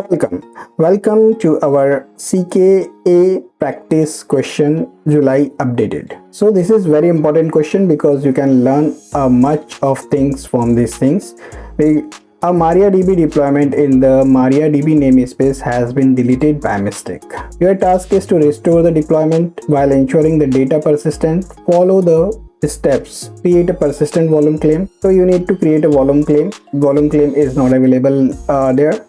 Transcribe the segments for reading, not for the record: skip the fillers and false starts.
Welcome to our CKA practice question July updated. So this is very important question because you can learn much of things from these things. A MariaDB deployment in the MariaDB namespace has been deleted by mistake. Your task is to restore the deployment while ensuring the data persistent. Follow the steps. Create a persistent volume claim. So you need to create a volume claim. Volume claim is not available there.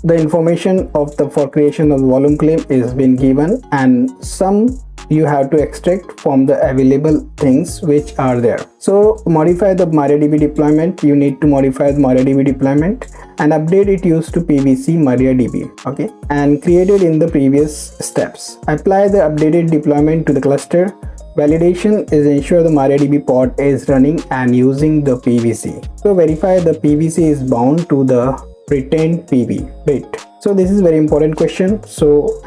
The information for creation of the volume claim is been given, and some you have to extract from the available things which are there. So modify the MariaDB deployment. You need to modify the MariaDB deployment and update it used to PVC MariaDB, okay, and created in the previous steps. Apply the updated deployment to the cluster. Validation is ensure the MariaDB pod is running and using the PVC. So verify the PVC is bound to the retained PV. Wait. So this is very important question. So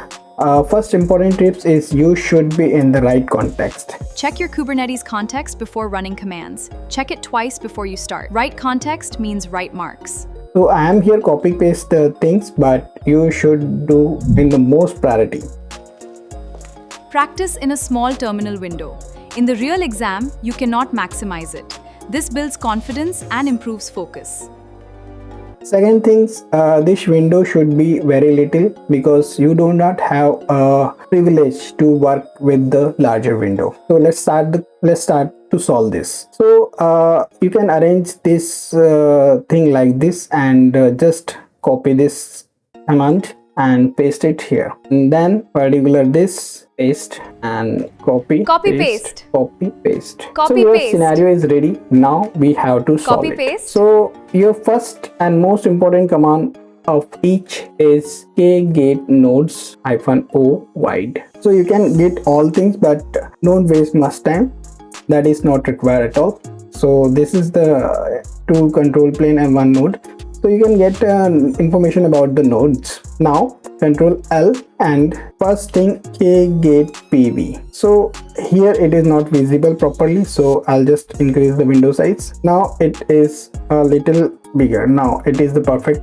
first important tips is you should be in the right context. Check your Kubernetes context before running commands. Check it twice before you start. Right context means right marks. So I am here copy paste the things, but you should do in the most priority. Practice in a small terminal window. In the real exam, you cannot maximize it. This builds confidence and improves focus. Second things, this window should be very little because you do not have a privilege to work with the larger window. So let's start to solve this. So you can arrange this thing like this and just copy this command and paste it here, and then particular this paste and copy paste. So your scenario is ready. Now we have to solve it. So your first and most important command of each is kget nodes -o wide. So you can get all things, but don't waste much time. That is not required at all. So this is the two control plane and one node. So you can get information about the nodes. Now Control L and first thing kget pv. So here it is not visible properly, so I'll just increase the window size. Now it is a little bigger. Now it is the perfect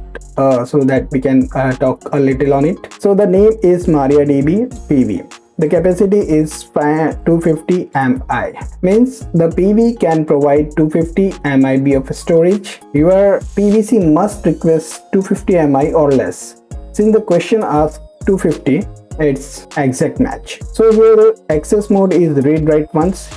so that we can talk a little on it. So the name is MariaDB PV. The capacity is 250 MI. Means the PV can provide 250 MIB of storage. Your PVC must request 250 MI or less. Since the question asks 250, it's exact match. So here the access mode is read write once.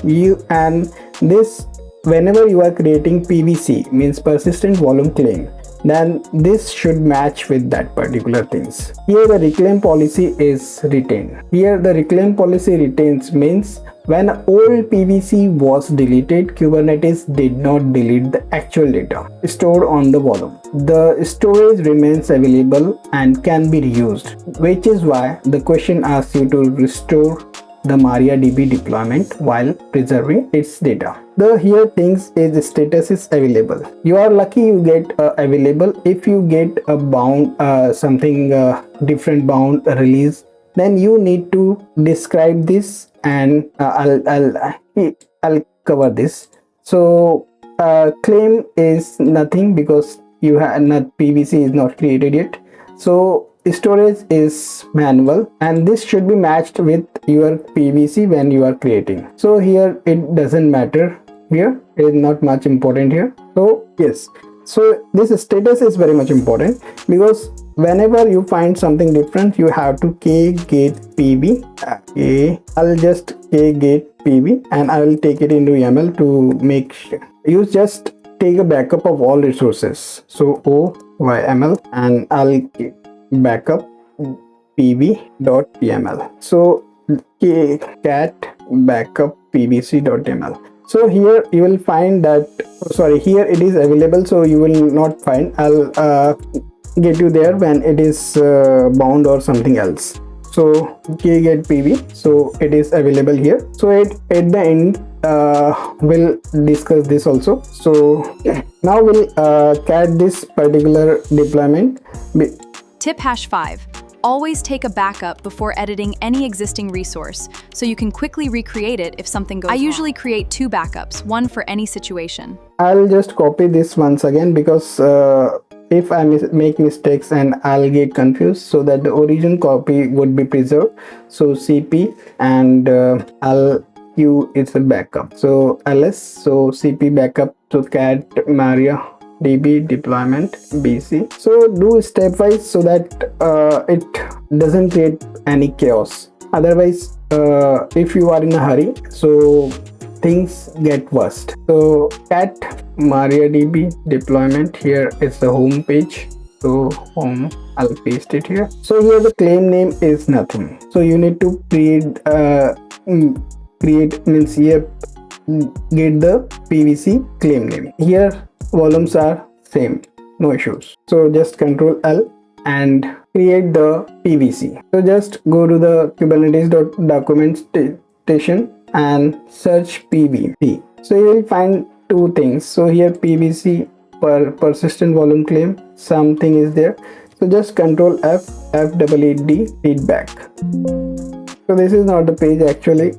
And this whenever you are creating PVC means persistent volume claim, then this should match with that particular things. Here the reclaim policy is retained. Here the reclaim policy retains means when old PVC was deleted, Kubernetes did not delete the actual data stored on the volume. The storage remains available and can be reused, which is why the question asks you to restore the MariaDB deployment while preserving its data. The here things is status is available. You are lucky you get available. If you get a bound different bound release, then you need to describe this, and I'll cover this. So claim is nothing because you have not PVC is not created yet. So storage is manual, and this should be matched with your PVC when you are creating. So here it doesn't matter. Here it is not much important here. So yes, so this status is very much important because whenever you find something different, you have to kget pv. I'll just kget pv and I will take it into YAML to make sure. You just take a backup of all resources. So OYML and I'll backup pv.yaml. So cat backup pvc.yaml. So here you will find that here it is available, so you will not find. I'll get you there when it is bound or something else. So kget pv, so it is available here. So at the end we'll discuss this also. So now we'll cat this particular deployment. Tip #5. Always take a backup before editing any existing resource, so you can quickly recreate it if something goes wrong. I usually create 2 backups, one for any situation. I'll just copy this once again because if I make mistakes and I'll get confused, so that the origin copy would be preserved. So cp and I'll Q is a backup, so ls, so cp backup, so cat maria db deployment bc. So do stepwise so that it doesn't create any chaos. Otherwise if you are in a hurry, so things get worst. So cat mariadb deployment, here is the home page, so home, I'll paste it here. So here the claim name is nothing, so you need to create means here get the pvc claim name. Here volumes are same, no issues, so just control L and create the pvc. So just go to the kubernetes documentation and search pvc. So you will find two things. So here pvc per persistent volume claim, something is there, so just control F, FEED, feedback. So this is not the page actually.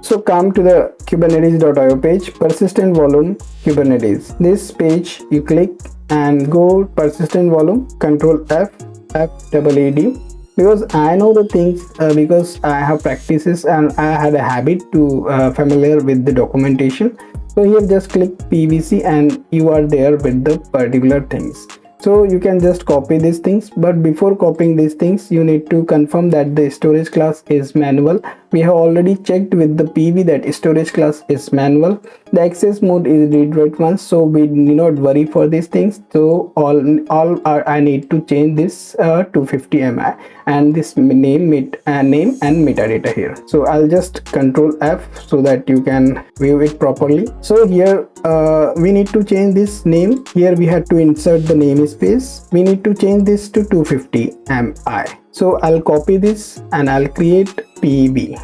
So come to the kubernetes.io page, persistent volume Kubernetes. This page you click and go persistent volume, control F, FEED. Because I know the things, because I have practices and I had a habit to familiar with the documentation. So here just click pvc and you are there with the particular things. So you can just copy these things, but before copying these things you need to confirm that the storage class is manual. We have already checked with the PV that storage class is manual. The access mode is read write once, so we need not worry for these things. So I need to change this 250 mi and this name and metadata here. So I'll just control F so that you can view it properly. So here we need to change this name. Here we have to insert the namespace. We need to change this to 250 mi. So I'll copy this and I'll create PV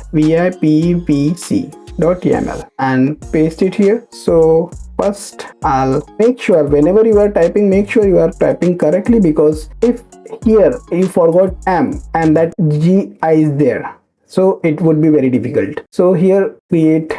PVC.yaml and paste it here. So first I'll make sure whenever you are typing, make sure you are typing correctly, because if here you forgot M and that GI is there, so it would be very difficult. So here create.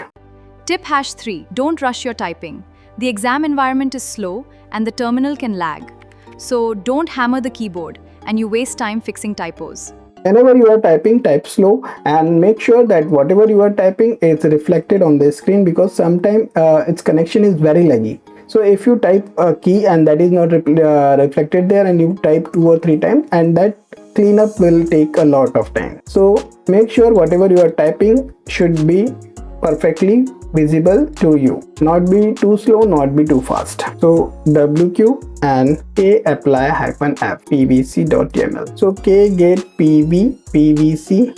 Tip #3. Don't rush your typing. The exam environment is slow and the terminal can lag. So don't hammer the keyboard and you waste time fixing typos. Whenever you are typing, type slow and make sure that whatever you are typing is reflected on the screen, because sometimes its connection is very laggy. So if you type a key and that is not reflected there, and you type 2 or 3 times, and that cleanup will take a lot of time. So make sure whatever you are typing should be perfectly visible to you, not be too slow, not be too fast. So wq and k apply -f pvc.yaml. So k get pv pvc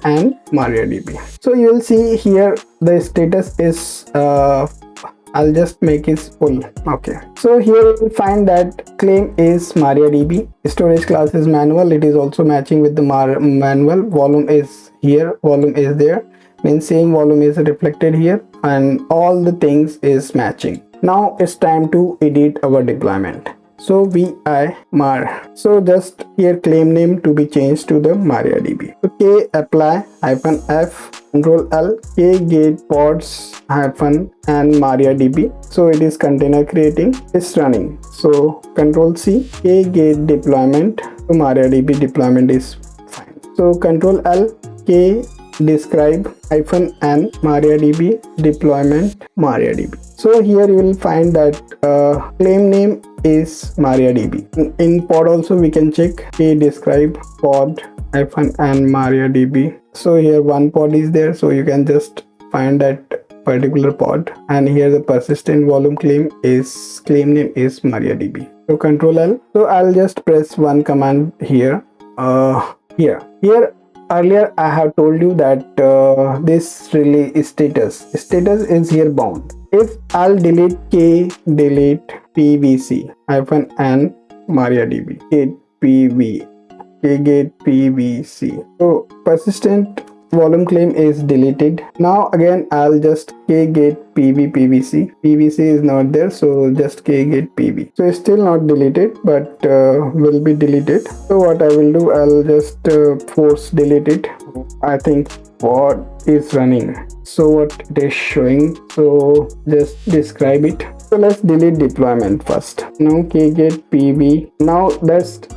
and mariadb. So you will see here the status is I'll just make it full. Okay, so here you will find that claim is mariadb, storage class is manual, it is also matching with the manual. Volume is here, volume is there, means same volume is reflected here, and all the things is matching. Now it's time to edit our deployment. So vi mar, so just here claim name to be changed to the mariadb. So k apply -f, control L, k get pods and mariadb. So it is container creating, it's running. So control C, k get deployment, so mariadb deployment is fine. So control L, k describe -n mariadb deployment mariadb. So here you will find that claim name is mariadb. In pod also we can check k describe pod -n mariadb. So here one pod is there, so you can just find that particular pod, and here the persistent volume claim name is mariadb. So control L. So I'll just press one command here. Here earlier I have told you that this really status is here bound. If I'll delete k delete pvc -n mariadb get pv k get pvc, so persistent volume claim is deleted. Now again I'll just k get pv pvc, pvc is not there, so just k get pv. So it's still not deleted, but will be deleted. So what I will do, I'll just force delete it. I think what is running, so what it is showing, so just describe it. So let's delete deployment first. Now kget pv. Now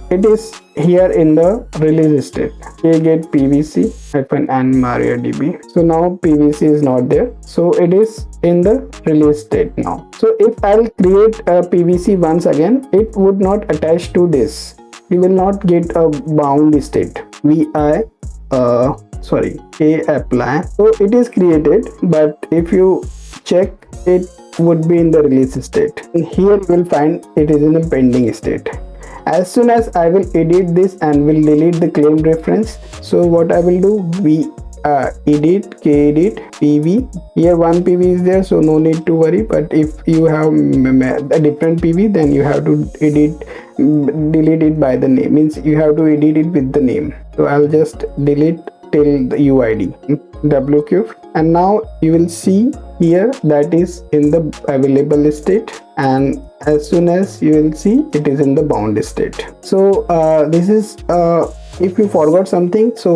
it is here in the release state. Kget pvc -n mariadb. So now pvc is not there. So it is in the release state now. So if I'll create a pvc once again, it would not attach to this. We will not get a bound state. Apply. So it is created, but if you check, it would be in the release state. And here you will find it is in the pending state. As soon as I will edit this and will delete the claim reference, so what I will do, we edit kedit pv. Here one pv is there, so no need to worry. But if you have a different pv, then you have to delete it by the name. Means you have to edit it with the name. So I'll just delete till the uid wcube, and now you will see here that is in the available state, and as soon as you will see, it is in the bound state. So this is if you forgot something, so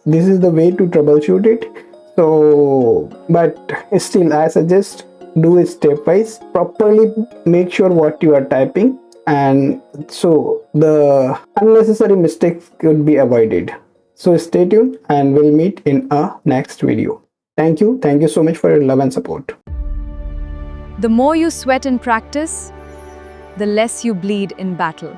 this is the way to troubleshoot it. So but still I suggest do it stepwise. Properly make sure what you are typing, and so the unnecessary mistakes could be avoided. So stay tuned and we'll meet in a next video. Thank you so much for your love and support. The more you sweat in practice, the less you bleed in battle.